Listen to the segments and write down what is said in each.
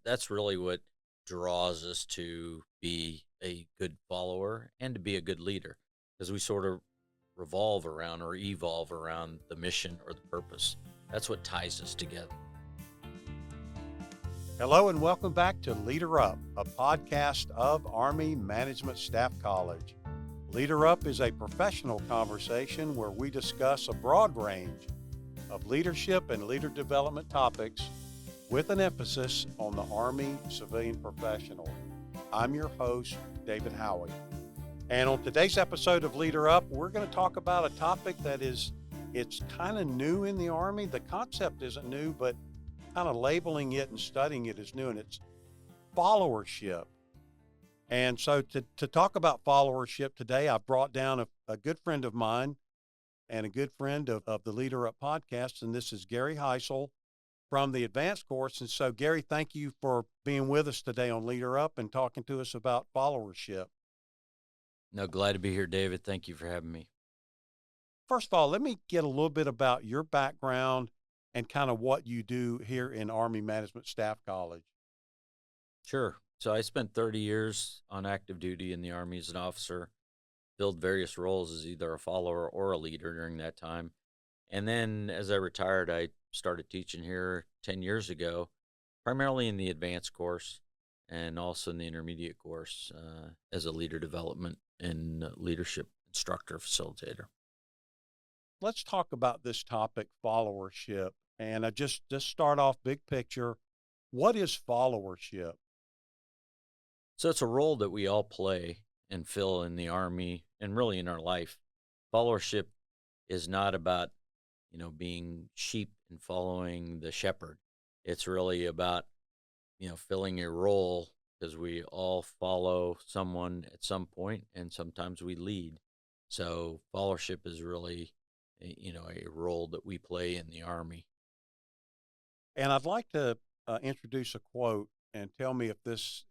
That's really what draws us to be a good follower and to be a good leader, because we sort of revolve around or evolve around the mission or the purpose. That's what ties us together. Hello and welcome back to Leader Up, a podcast of Army Management Staff College. Leader Up is a professional conversation where we discuss a broad range of leadership and leader development topics with an emphasis on the Army civilian professional. I'm your host, David Howey. And on today's episode of Leader Up, we're going to talk about a topic it's kind of new in the Army. The concept isn't new, but kind of labeling it and studying it is new, and it's followership. And so to talk about followership today, I've brought down a good friend of mine and a good friend of the Leader Up podcast, and this is Gary Hisle from the advanced course. And so, Gary, thank you for being with us today on Leader Up and talking to us about followership. No, glad to be here, David. Thank you for having me. First of all, let me get a little bit about your background and kind of what you do here in Army Management Staff College. Sure. So I spent 30 years on active duty in the Army as an officer, filled various roles as either a follower or a leader during that time. And then as I retired, I started teaching here 10 years ago, primarily in the advanced course and also in the intermediate course as a leader development and leadership instructor facilitator. Let's talk about this topic, followership. And I just start off big picture. What is followership? So it's a role that we all play and fill in the Army and really in our life. Followership is not about, being sheep and following the shepherd. It's really about, filling a role, because we all follow someone at some point and sometimes we lead. So followership is really, a role that we play in the Army. And I'd like to introduce a quote and tell me if this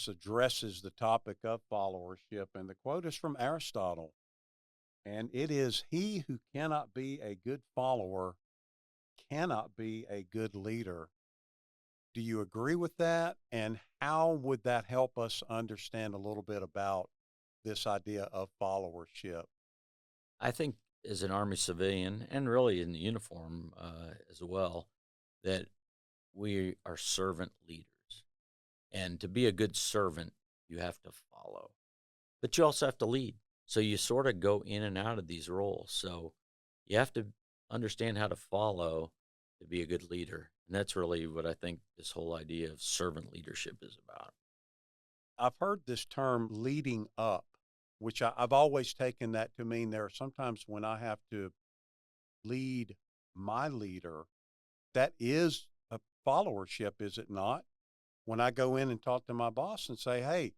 addresses the topic of followership. And the quote is from Aristotle, and it is, "He who cannot be a good follower cannot be a good leader." Do you agree with that? And how would that help us understand a little bit about this idea of followership? I think as an Army civilian and really in the uniform as well, that we are servant leaders. And to be a good servant, you have to follow, but you also have to lead. So you sort of go in and out of these roles. So you have to understand how to follow to be a good leader. And that's really what I think this whole idea of servant leadership is about. I've heard this term leading up, which I've always taken that to mean there are sometimes when I have to lead my leader, that is a followership, is it not? When I go in and talk to my boss and say, "Hey,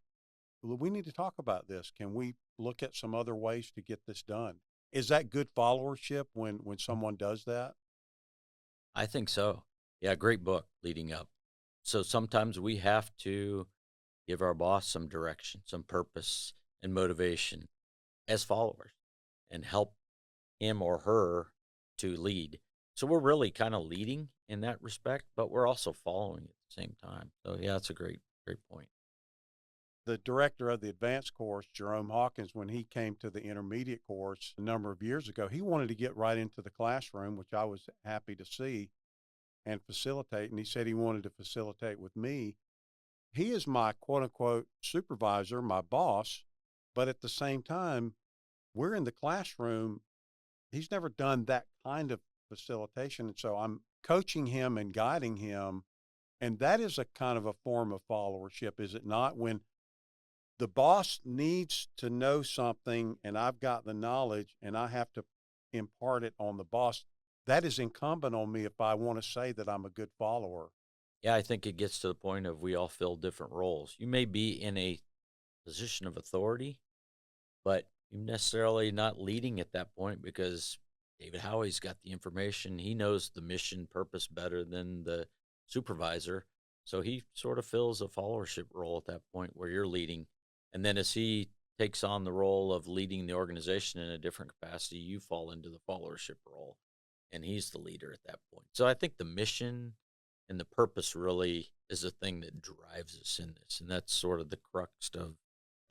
we need to talk about this. Can we look at some other ways to get this done?" Is that good followership when someone does that? I think so. Yeah, great book, Leading Up. So sometimes we have to give our boss some direction, some purpose and motivation as followers and help him or her to lead. So we're really kind of leading in that respect, but we're also following at the same time. So yeah, that's a great point. The director of the advanced course, Jerome Hawkins, when he came to the intermediate course a number of years ago, he wanted to get right into the classroom, which I was happy to see and facilitate. And he said he wanted to facilitate with me. He is my quote unquote supervisor, my boss, but at the same time, we're in the classroom. He's never done that kind of facilitation. And so I'm coaching him and guiding him. And that is a kind of a form of followership, is it not? When the boss needs to know something and I've got the knowledge and I have to impart it on the boss, that is incumbent on me if I want to say that I'm a good follower. Yeah, I think it gets to the point of we all fill different roles. You may be in a position of authority, but you're necessarily not leading at that point because David Howey's got the information. He knows the mission purpose better than the supervisor. So he sort of fills a followership role at that point where you're leading. And then as he takes on the role of leading the organization in a different capacity, you fall into the followership role and he's the leader at that point. So I think the mission And the purpose really is the thing that drives us in this. And that's sort of the crux of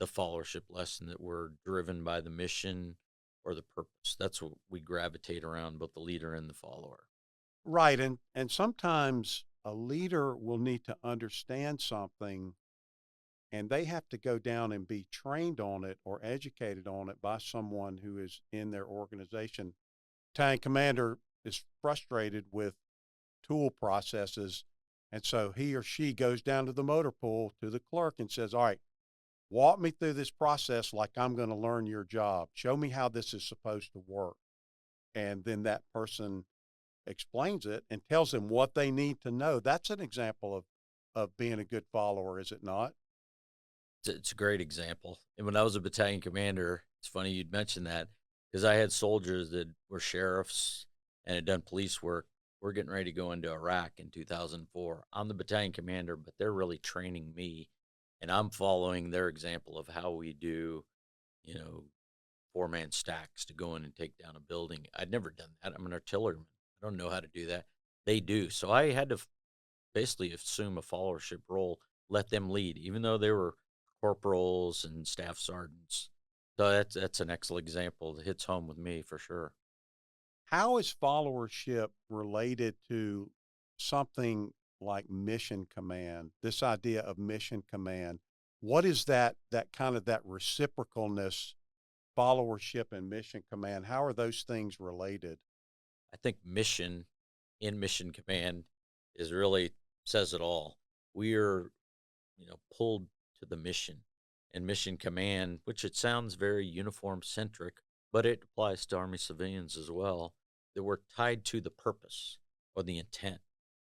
the followership lesson, that we're driven by the mission or the purpose. That's what we gravitate around, both the leader and the follower. Right. And sometimes a leader will need to understand something and they have to go down and be trained on it or educated on it by someone who is in their organization. Battalion commander is frustrated with tool processes. And so he or she goes down to the motor pool to the clerk and says, all right, walk me through this process like I'm going to learn your job. Show me how this is supposed to work. And then that person explains it and tells them what they need to know. That's an example of being a good follower, is it not? It's a great example. And when I was a battalion commander, it's funny you'd mention that, because I had soldiers that were sheriffs and had done police work. We're getting ready to go into Iraq in 2004. I'm the battalion commander, but they're really training me, and I'm following their example of how we do, you know, four-man stacks to go in and take down a building. I'd never done that. I'm an artilleryman. I don't know how to do that. They do. So I had to basically assume a followership role, let them lead, even though they were corporals and staff sergeants. So that's an excellent example that hits home with me for sure. How is followership related to something like mission command? This idea of mission command. What is that kind of that reciprocalness, followership and mission command? How are those things related? I think mission in mission command is really says it all. We are, pulled to the mission, and mission command, which it sounds very uniform centric, but it applies to Army civilians as well, that we're tied to the purpose or the intent.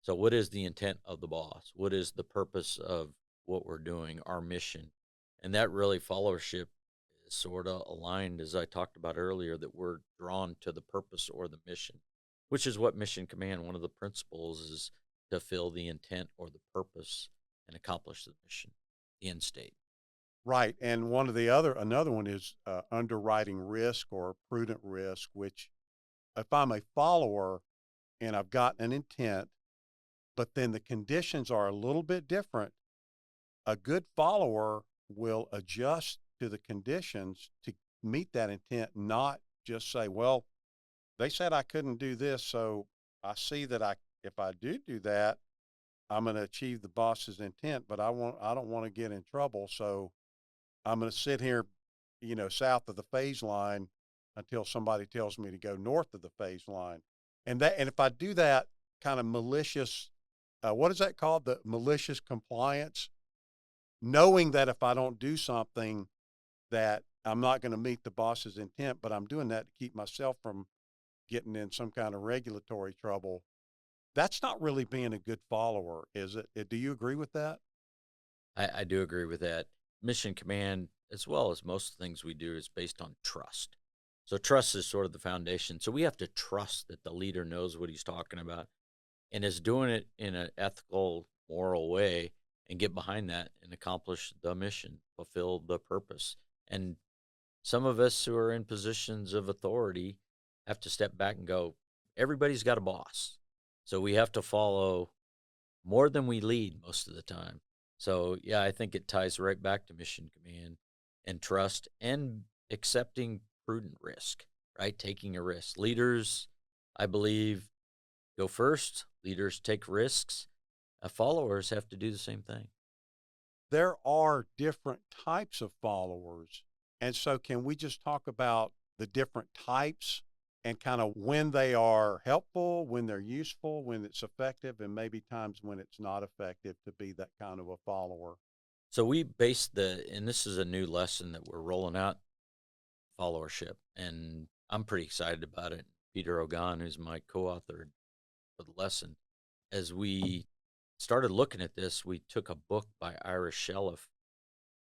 So, what is the intent of the boss? What is the purpose of what we're doing, our mission? And that really followership is sort of aligned, as I talked about earlier, that we're drawn to the purpose or the mission, which is what mission command, one of the principles is to fill the intent or the purpose and accomplish the mission, the end state. Right. And another one is underwriting risk or prudent risk, which if I'm a follower and I've got an intent, but then the conditions are a little bit different, a good follower will adjust to the conditions to meet that intent, not just say, well, they said I couldn't do this, so I see that if I do that, I'm going to achieve the boss's intent, but I don't want to get in trouble, so I'm going to sit here, south of the phase line until somebody tells me to go north of the phase line. And if I do that kind of malicious, what is that called? The malicious compliance, knowing that if I don't do something that I'm not going to meet the boss's intent, but I'm doing that to keep myself from getting in some kind of regulatory trouble. That's not really being a good follower, is it? Do you agree with that? I do agree with that. Mission command, as well as most things we do, is based on trust. So trust is sort of the foundation. So we have to trust that the leader knows what he's talking about and is doing it in an ethical, moral way, and get behind that and accomplish the mission, fulfill the purpose. And some of us who are in positions of authority have to step back and go, everybody's got a boss. So we have to follow more than we lead most of the time. So, yeah, I think it ties right back to mission command and trust and accepting prudent risk, right? Taking a risk. Leaders, I believe, go first. Leaders take risks. Followers have to do the same thing. There are different types of followers. And so, can we just talk about the different types and kind of when they are helpful, when they're useful, when it's effective, and maybe times when it's not effective to be that kind of a follower? So we base and this is a new lesson that we're rolling out, followership, and I'm pretty excited about it. Peter Ogan, who's my co-author for the lesson, as we started looking at this, we took a book by Ira Shellef,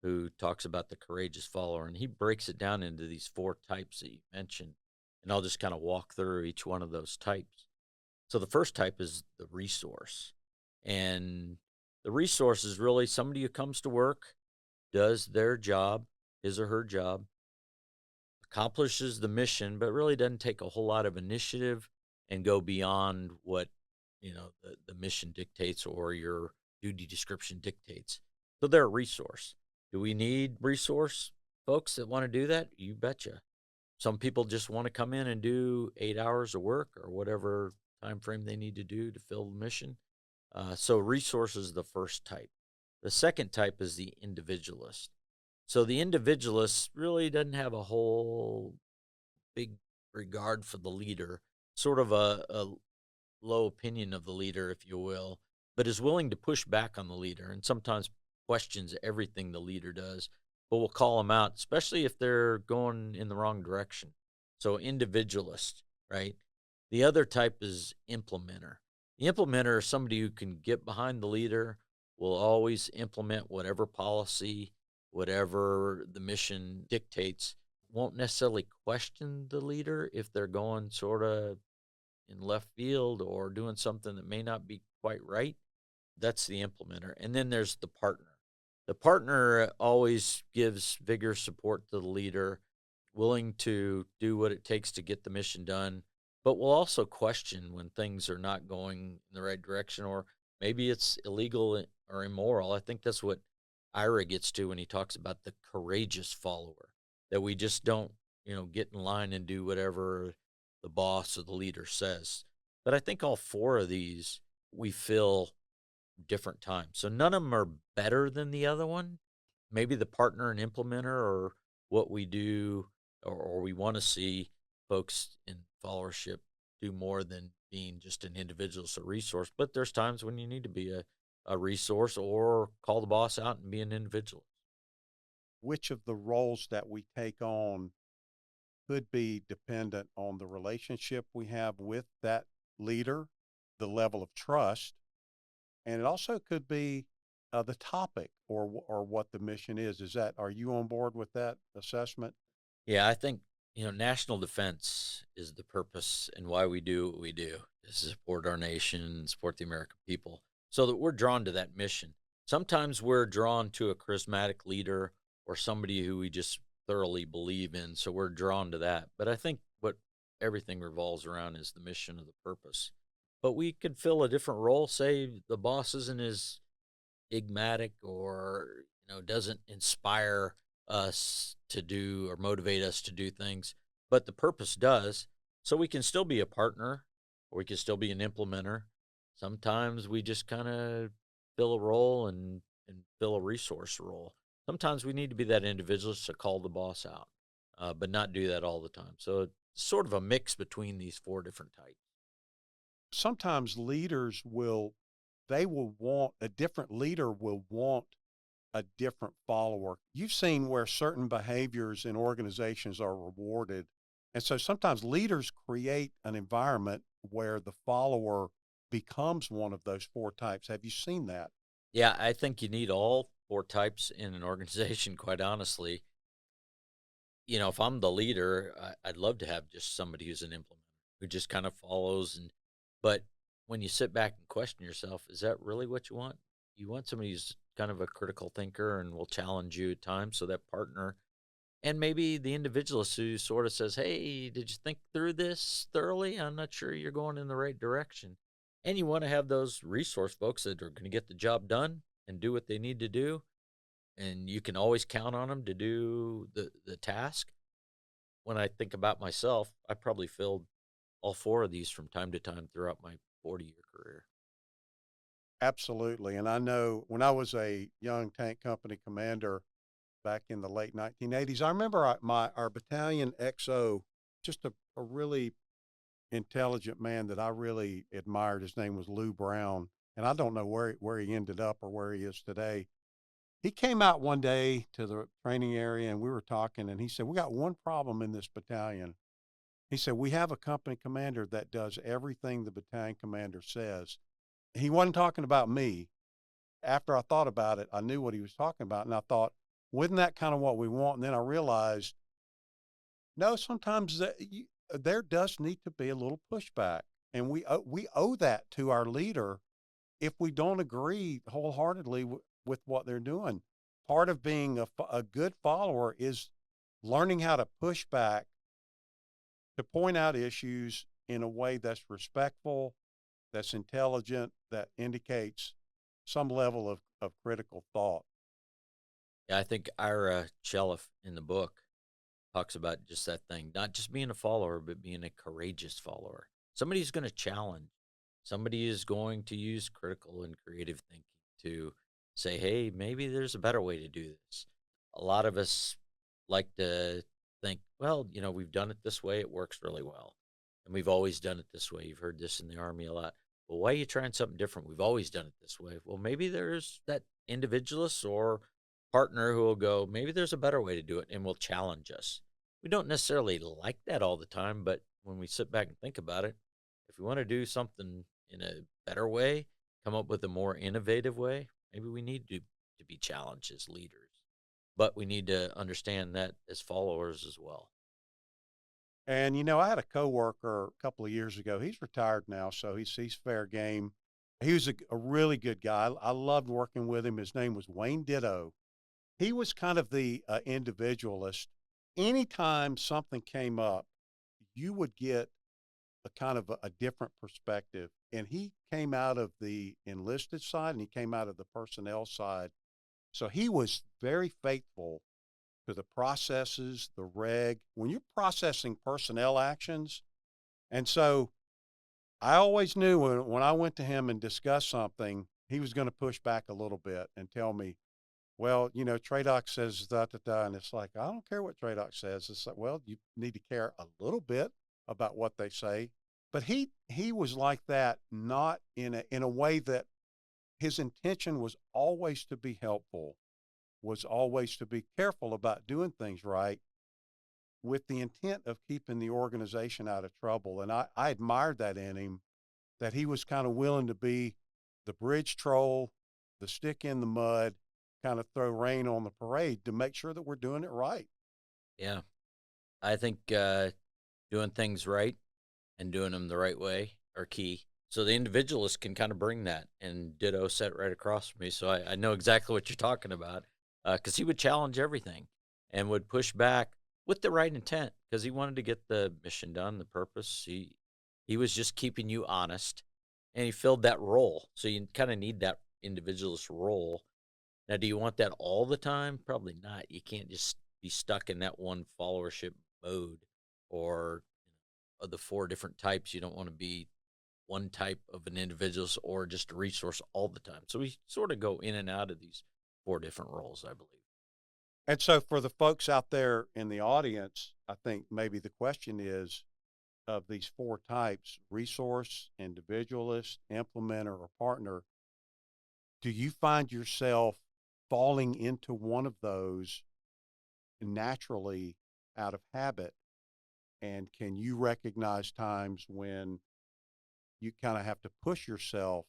who talks about the courageous follower, and he breaks it down into these four types that you mentioned. And I'll just kind of walk through each one of those types. So the first type is the resource. And the resource is really somebody who comes to work, does their job, his or her job, accomplishes the mission, but really doesn't take a whole lot of initiative and go beyond what the mission dictates or your duty description dictates. So they're a resource. Do we need resource folks that want to do that? You betcha. Some people just want to come in and do 8 hours of work or whatever time frame they need to do to fill the mission. So resource is the first type. The second type is the individualist. So the individualist really doesn't have a whole big regard for the leader, sort of a low opinion of the leader, if you will, but is willing to push back on the leader and sometimes questions everything the leader does, but will call them out, especially if they're going in the wrong direction. So, individualist, right? The other type is implementer. The implementer is somebody who can get behind the leader, will always implement whatever policy, whatever the mission dictates, won't necessarily question the leader if they're going sort of in left field or doing something that may not be quite right. That's the implementer. And then there's the partner. The partner always gives vigorous support to the leader, willing to do what it takes to get the mission done, but will also question when things are not going in the right direction or maybe it's illegal or immoral. I think that's what Ira gets to when he talks about the courageous follower, that we just don't, get in line and do whatever the boss or the leader says. But I think all four of these we feel different times. So none of them are better than the other one. Maybe the partner and implementer or what we do or we want to see folks in followership do more than being just an individual or resource. But there's times when you need to be a resource or call the boss out and be an individual. Which of the roles that we take on could be dependent on the relationship we have with that leader, the level of trust, and it also could be the topic or what the mission is. Are you on board with that assessment? Yeah, I think, national defense is the purpose and why we do what we do is to support our nation, support the American people, so that we're drawn to that mission. Sometimes we're drawn to a charismatic leader or somebody who we just thoroughly believe in, so we're drawn to that. But I think what everything revolves around is the mission of the purpose. But we could fill a different role. Say the boss isn't as enigmatic or doesn't inspire us to do or motivate us to do things, but the purpose does. So we can still be a partner or we can still be an implementer. Sometimes we just kind of fill a role and fill a resource role. Sometimes we need to be that individualist to call the boss out, but not do that all the time. So it's sort of a mix between these four different types. Sometimes leaders will they will want a different leader will want a different follower. You've seen where certain behaviors in organizations are rewarded. And so sometimes leaders create an environment where the follower becomes one of those four types. Have you seen that? Yeah, I think you need all four types in an organization, quite honestly. If I'm the leader, I'd love to have just somebody who's an implementer who just kind of follows. But when you sit back and question yourself, is that really what you want? You want somebody who's kind of a critical thinker and will challenge you at times. So that partner and maybe the individualist who sort of says, "Hey, did you think through this thoroughly? I'm not sure you're going in the right direction." And you want to have those resource folks that are going to get the job done and do what they need to do. And you can always count on them to do the task. When I think about myself, I probably filled all four of these from time to time throughout my 40-year career. Absolutely. And I know when I was a young tank company commander back in the late 1980s, I remember our battalion XO, just a really intelligent man that I really admired. His name was Lou Brown. And I don't know where he ended up or where he is today. He came out one day to the training area and we were talking and he said, "We got one problem in this battalion." He said, "We have a company commander that does everything the battalion commander says." He wasn't talking about me. After I thought about it, I knew what he was talking about. And I thought, wasn't that kind of what we want? And then I realized, no, sometimes there does need to be a little pushback. And we owe that to our leader if we don't agree wholeheartedly with what they're doing. Part of being a good follower is learning how to push back, to point out issues in a way that's respectful that's intelligent, that indicates some level of critical thought. Yeah, I think Ira Shelliff in the book talks about just that thing, not just being a follower, but being a courageous follower. Somebody who's going to challenge. Somebody is going to use critical and creative thinking to say, hey, maybe there's a better way to do this. A lot of us like to think, well, we've done it this way, it works really well. And we've always done it this way. You've heard this in the Army a lot. Well, why are you trying something different? We've always done it this way. Well, maybe there's that individualist or partner who will go, maybe there's a better way to do it and will challenge us. We don't necessarily like that all the time, but when we sit back and think about it, if we want to do something in a better way, come up with a more innovative way, maybe we need to be challenged as leaders. But we need to understand that as followers as well. And I had a coworker a couple of years ago. He's retired now, so he's fair game. He was a really good guy. I loved working with him. His name was Wayne Ditto. He was kind of the individualist. Anytime something came up, you would get a kind of a different perspective. And he came out of the enlisted side and he came out of the personnel side. So he was very faithful to the processes, the reg. When you're processing personnel actions, and so I always knew when I went to him and discussed something, he was going to push back a little bit and tell me, well, TRADOC says da da da, and it's like I don't care what TRADOC says. It's like, well, you need to care a little bit about what they say. But he was like that, not in a way that his intention was always to be helpful, was always to be careful about doing things right with the intent of keeping the organization out of trouble. And I admired that in him, that he was kind of willing to be the bridge troll, the stick in the mud, kind of throw rain on the parade to make sure that we're doing it right. Yeah. I think doing things right and doing them the right way are key. So the individualist can kind of bring that, and Ditto sat right across from me. So I know exactly what you're talking about because he would challenge everything and would push back with the right intent because he wanted to get the mission done, the purpose. He was just keeping you honest, and he filled that role. So you kind of need that individualist role. Now, do you want that all the time? Probably not. You can't just be stuck in that one followership mode or of the four different types. You don't want to be one type of an individualist or just a resource all the time. So we sort of go in and out of these four different roles, I believe. And so for the folks out there in the audience, I think maybe the question is, of these four types, resource, individualist, implementer, or partner, do you find yourself falling into one of those naturally out of habit? And can you recognize times when you kind of have to push yourself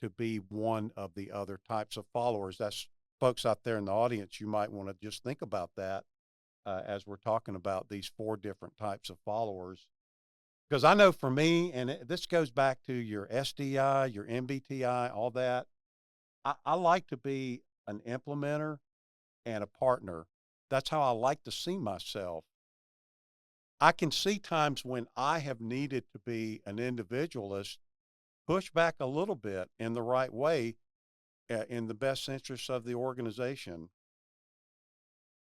to be one of the other types of followers? That's folks out there in the audience, you might want to just think about that as we're talking about these four different types of followers. Because I know for me, and this goes back to your SDI, your MBTI, all that, I like to be an implementer and a partner. That's how I like to see myself. I can see times when I have needed to be an individualist, push back a little bit in the right way, in the best interest of the organization.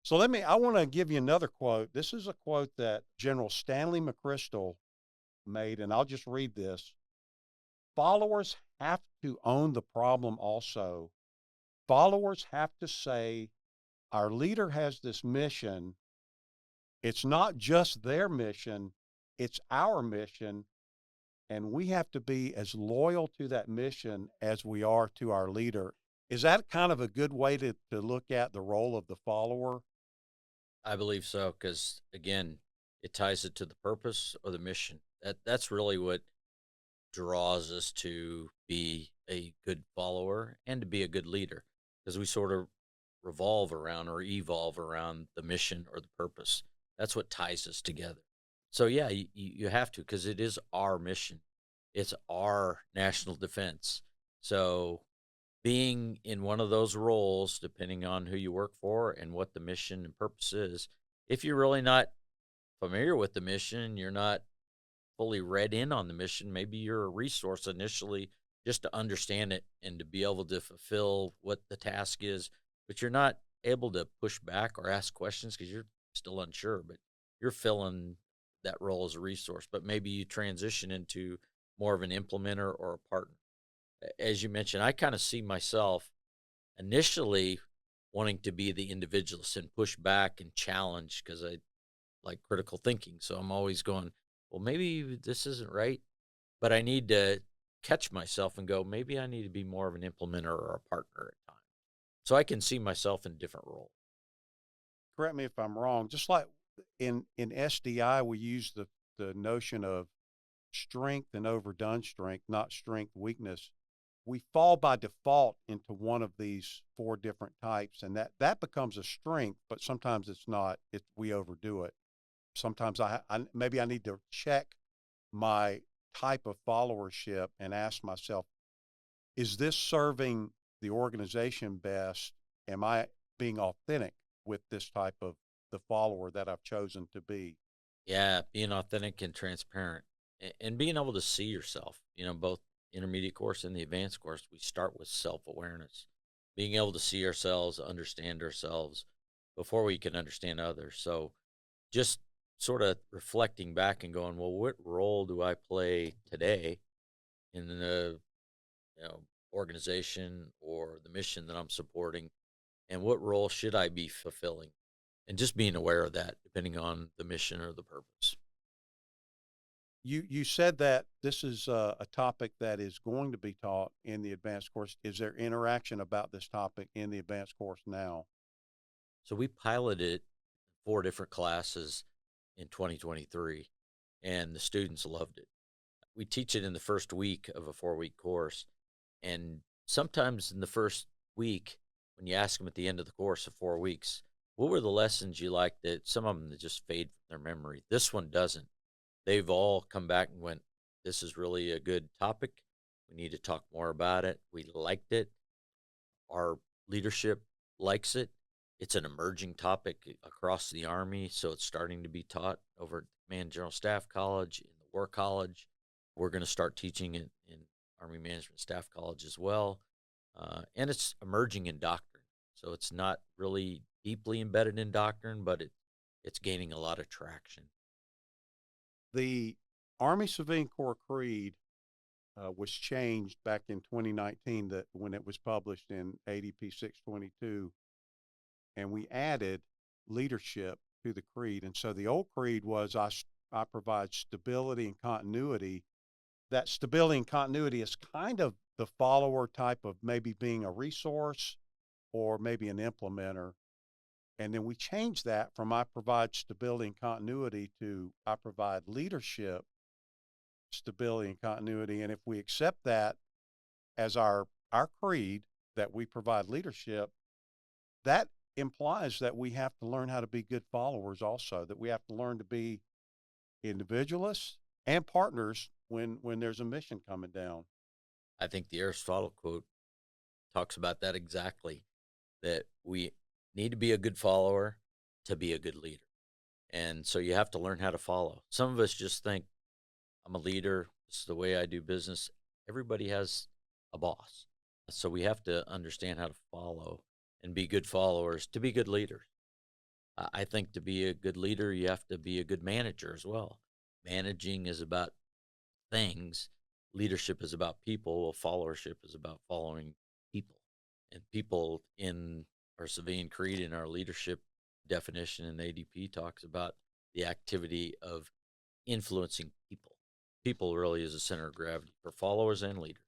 So I want to give you another quote. This is a quote that General Stanley McChrystal made, and I'll just read this. Followers have to own the problem also. Followers have to say, our leader has this mission. It's not just their mission, it's our mission. And we have to be as loyal to that mission as we are to our leader. Is that kind of a good way to look at the role of the follower? I believe so because, again, it ties it to the purpose or the mission. That's really what draws us to be a good follower and to be a good leader because we sort of revolve around or evolve around the mission or the purpose. That's what ties us together. So, yeah, you have to because it is our mission, it's our national defense. So, being in one of those roles, depending on who you work for and what the mission and purpose is, if you're really not familiar with the mission, you're not fully read in on the mission. Maybe you're a resource initially just to understand it and to be able to fulfill what the task is, but you're not able to push back or ask questions because you're still unsure, but you're filling that role as a resource. But maybe you transition into more of an implementer or a partner. As you mentioned, I kind of see myself initially wanting to be the individualist and push back and challenge because I like critical thinking. So I'm always going, well, maybe this isn't right, but I need to catch myself and go, maybe I need to be more of an implementer or a partner at times. So I can see myself in different roles. Correct me if I'm wrong. Just like in SDI, we use the notion of strength and overdone strength, not strength weakness. We fall by default into one of these four different types, and that becomes a strength. But sometimes it's not. We overdo it. Sometimes I maybe I need to check my type of followership and ask myself, is this serving the organization best? Am I being authentic with this type of the follower that I've chosen to be? Yeah, being authentic and transparent and being able to see yourself, both intermediate course and the advanced course, we start with self awareness, being able to see ourselves, understand ourselves before we can understand others. So just sort of reflecting back and going, well, what role do I play today in the organization or the mission that I'm supporting, and what role should I be fulfilling? And just being aware of that, depending on the mission or the purpose. You said that this is a topic that is going to be taught in the advanced course. Is there interaction about this topic in the advanced course now? So we piloted 4 different classes in 2023, and the students loved it. We teach it in the first week of a 4 week course. And sometimes in the first week, when you ask them at the end of the course of 4 weeks, what were the lessons you liked, that some of them that just fade from their memory? This one doesn't. They've all come back and went, this is really a good topic. We need to talk more about it. We liked it. Our leadership likes it. It's an emerging topic across the Army, so it's starting to be taught over at Command General Staff College, in the War College. We're going to start teaching it in Army Management Staff College as well. And it's emerging in doctrine. So it's not really deeply embedded in doctrine, but it's gaining a lot of traction. The Army Civilian Corps Creed was changed back in 2019, that when it was published in ADP 622, and we added leadership to the creed. And so the old creed was I provide stability and continuity. That stability and continuity is kind of the follower type of maybe being a resource or maybe an implementer. And then we changed that from I provide stability and continuity to I provide leadership, stability and continuity. And if we accept that as our creed, that we provide leadership, that implies that we have to learn how to be good followers also, that we have to learn to be individualists and partners when there's a mission coming down. I think the Aristotle quote talks about that exactly, that we need to be a good follower to be a good leader. And so you have to learn how to follow. Some of us just think, I'm a leader. This is the way I do business. Everybody has a boss. So we have to understand how to follow and be good followers to be good leaders. I think to be a good leader, you have to be a good manager as well. Managing is about things, leadership is about people, well, followership is about following people. And people in our civilian creed and our leadership definition in ADP talks about the activity of influencing people. People really is the center of gravity for followers and leaders.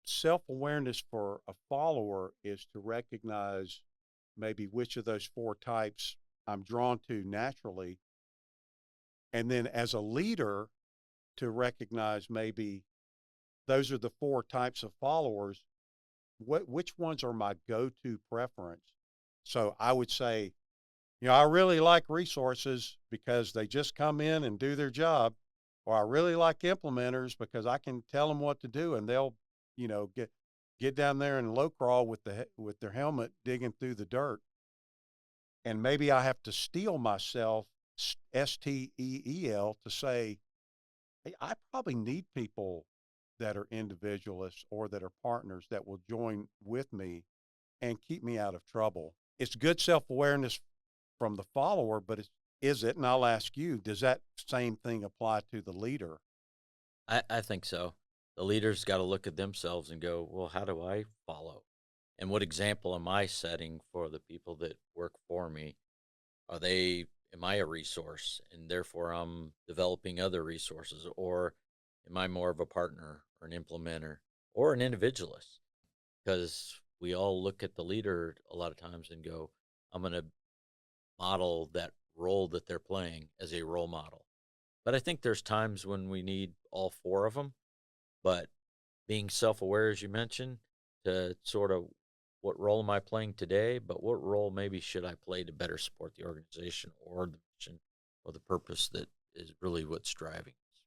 Self-awareness for a follower is to recognize maybe which of those four types I'm drawn to naturally. And then as a leader, to recognize maybe those are the four types of followers. Which ones are my go-to preference? So I would say, I really like resources because they just come in and do their job, or I really like implementers because I can tell them what to do and they'll, get down there and low crawl with their helmet digging through the dirt. And maybe I have to steel myself, STEEL, to say, I probably need people that are individualists or that are partners that will join with me and keep me out of trouble. It's good self-awareness from the follower, but is it, and I'll ask you, does that same thing apply to the leader? I think so. The leader's got to look at themselves and go, well, how do I follow? And what example am I setting for the people that work for me? Am I a resource and therefore I'm developing other resources? Or am I more of a partner or an implementer or an individualist? Because we all look at the leader a lot of times and go, I'm going to model that role that they're playing as a role model. But I think there's times when we need all four of them. But being self aware, as you mentioned, to sort of what role am I playing today, but what role maybe should I play to better support the organization or the mission or the purpose that is really what's driving us.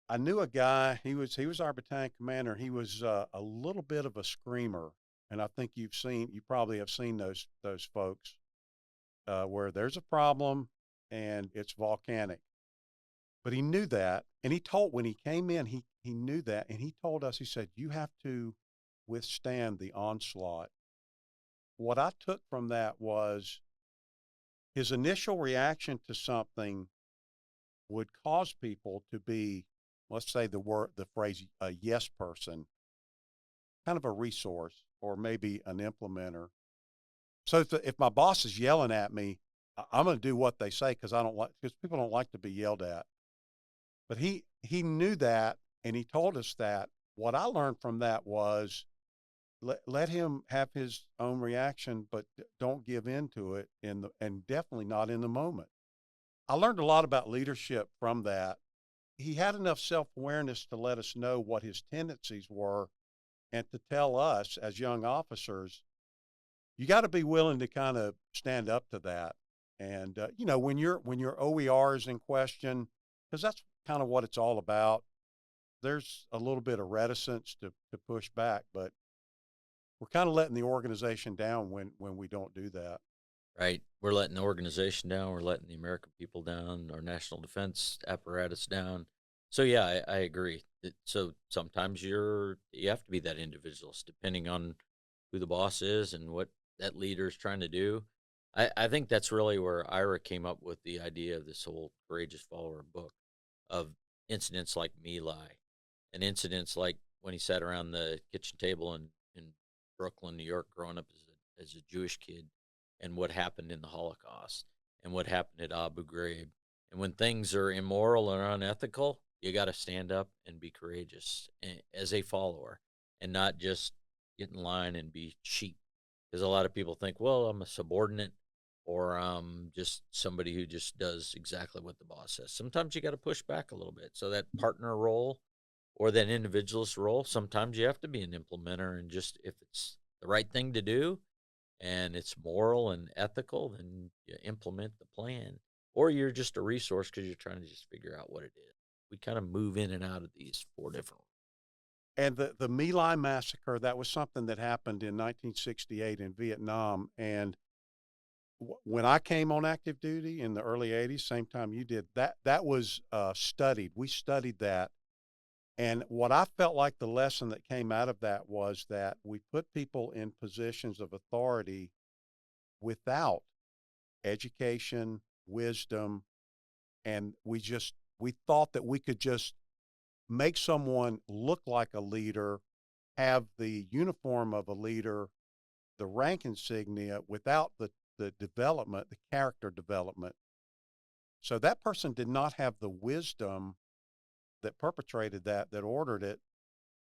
I knew a guy, he was our battalion commander. He was a little bit of a screamer, and I think you probably have seen those folks where there's a problem and it's volcanic. But he knew that, and he told when he came in, he knew that, and he told us, he said, "You have to withstand the onslaught." What I took from that was his initial reaction to something would cause people to be, let's say the phrase, a yes person, kind of a resource, or maybe an implementer. So if my boss is yelling at me, I'm going to do what they say because people don't like to be yelled at. But he knew that, and he told us that. What I learned from that was let him have his own reaction, but don't give in to it and definitely not in the moment. I learned a lot about leadership from that. He had enough self-awareness to let us know what his tendencies were and to tell us as young officers, you got to be willing to kind of stand up to that. And when your OER is in question, because that's kind of what it's all about. There's a little bit of reticence to push back, but we're kind of letting the organization down when we don't do that. Right? We're letting the organization down. We're letting the American people down, our national defense apparatus down. So yeah, I agree. So sometimes you have to be that individualist, depending on who the boss is and what that leader is trying to do. I think that's really where Ira came up with the idea of this whole courageous follower book of incidents like My Lai and incidents like when he sat around the kitchen table in Brooklyn, New York, growing up as a Jewish kid, and what happened in the Holocaust and what happened at Abu Ghraib. And when things are immoral or unethical, you got to stand up and be courageous as a follower and not just get in line and be sheep. Because a lot of people think, well, I'm a subordinate or I'm just somebody who just does exactly what the boss says. Sometimes you got to push back a little bit. So that partner role or that individualist role, sometimes you have to be an implementer and just if it's the right thing to do and it's moral and ethical, then you implement the plan. Or you're just a resource because you're trying to just figure out what it is. We kind of move in and out of these four different. And the My Lai massacre, that was something that happened in 1968 in Vietnam. And when I came on active duty in the early 80s, same time you did, that was studied. We studied that. And what I felt like the lesson that came out of that was that we put people in positions of authority without education, wisdom, and we thought that we could just make someone look like a leader, have the uniform of a leader, the rank insignia without the development, the character development. So that person did not have the wisdom that perpetrated that ordered it.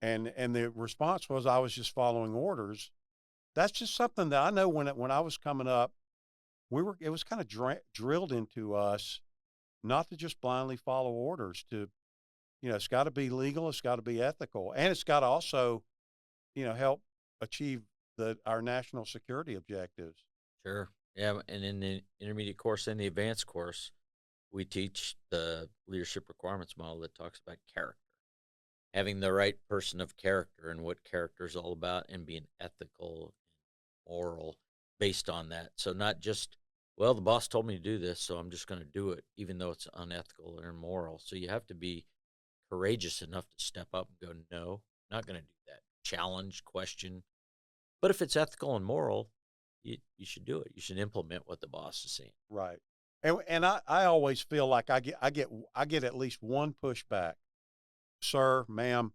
And the response was I was just following orders. That's just something that I know when I was coming up, it was kind of drilled into us not to just blindly follow orders to, it's got to be legal, it's got to be ethical, and it's got to also, help achieve our national security objectives. Sure. Yeah. And in the intermediate course and the advanced course, we teach the leadership requirements model that talks about character, having the right person of character and what character is all about and being ethical and moral based on that. So not just, well, the boss told me to do this, so I'm just going to do it, even though it's unethical or immoral. So you have to be courageous enough to step up and go, no, not going to do that. Challenge, question. But if it's ethical and moral, you should do it. You should implement what the boss is saying. Right. And I always feel like I get at least one pushback. Sir, ma'am,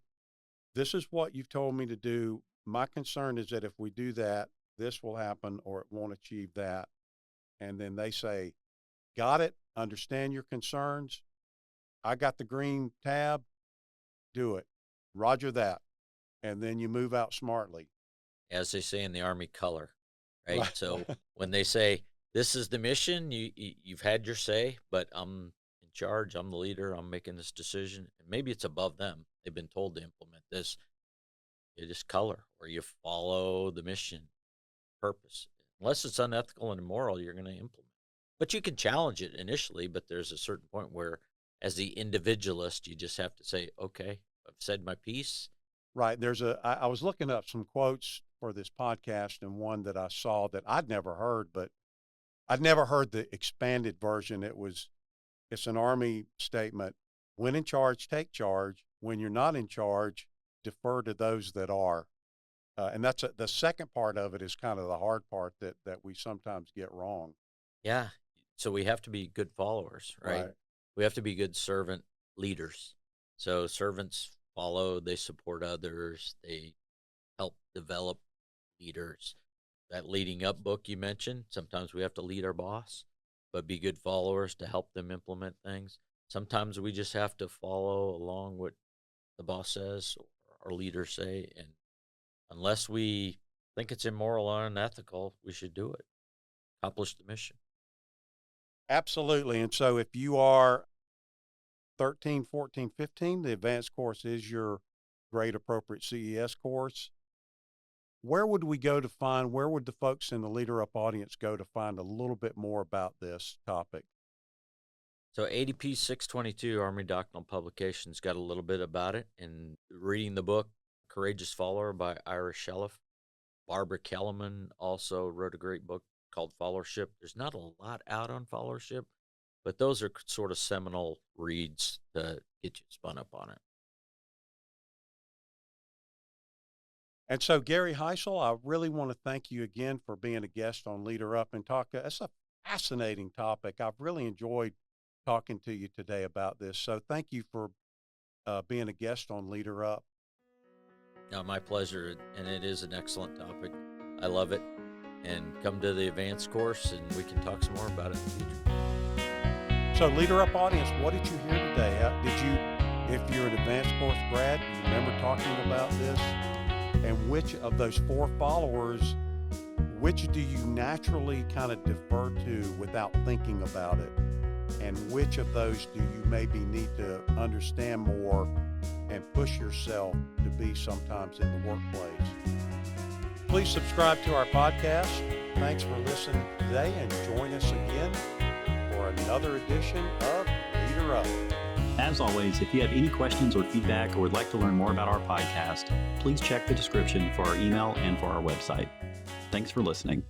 this is what you've told me to do. My concern is that if we do that, this will happen or it won't achieve that. And then they say, got it, understand your concerns. I got the green tab, do it. Roger that. And then you move out smartly. As they say in the Army, color, right? Right. So when they say, this is the mission, you've had your say, but I'm in charge, I'm the leader, I'm making this decision. And maybe it's above them. They've been told to implement this. You just color, or you follow the mission, purpose. Unless it's unethical and immoral, you're going to implement. But you can challenge it initially, but there's a certain point where, as the individualist, you just have to say, okay, I've said my piece. Right. I was looking up some quotes for this podcast, and one that I saw that I'd never heard, but I'd never heard the expanded version. It's an Army statement. When in charge, take charge. When you're not in charge, defer to those that are. And that's the second part of it is kind of the hard part that we sometimes get wrong. Yeah. So we have to be good followers, right? We have to be good servant leaders. So servants follow, they support others, they help develop leaders. That leading up book you mentioned, sometimes we have to lead our boss, but be good followers to help them implement things. Sometimes we just have to follow along what the boss says or our leaders say. And unless we think it's immoral or unethical, we should do it. Accomplish the mission. Absolutely. And so if you are 13, 14, 15, the advanced course is your grade appropriate CES course. Where would the folks in the Leader Up audience go to find a little bit more about this topic? So ADP 622, Army Doctrinal Publications, got a little bit about it. And reading the book, Courageous Follower by Ira Sheleff. Barbara Kellerman also wrote a great book called Followership. There's not a lot out on followership, but those are sort of seminal reads to get you spun up on it. And so, Gary Hisle, I really want to thank you again for being a guest on Leader Up and Talk. It's a fascinating topic. I've really enjoyed talking to you today about this. So thank you for being a guest on Leader Up. No, my pleasure, and it is an excellent topic. I love it. And come to the advanced course, and we can talk some more about it in the future. So, Leader Up audience, what did you hear today? If you're an advanced course grad, do you remember talking about this? And which of those 4 followers, which do you naturally kind of defer to without thinking about it? And which of those do you maybe need to understand more and push yourself to be sometimes in the workplace? Please subscribe to our podcast. Thanks for listening today, and join us again for another edition of Leader Up. As always, if you have any questions or feedback or would like to learn more about our podcast, please check the description for our email and for our website. Thanks for listening.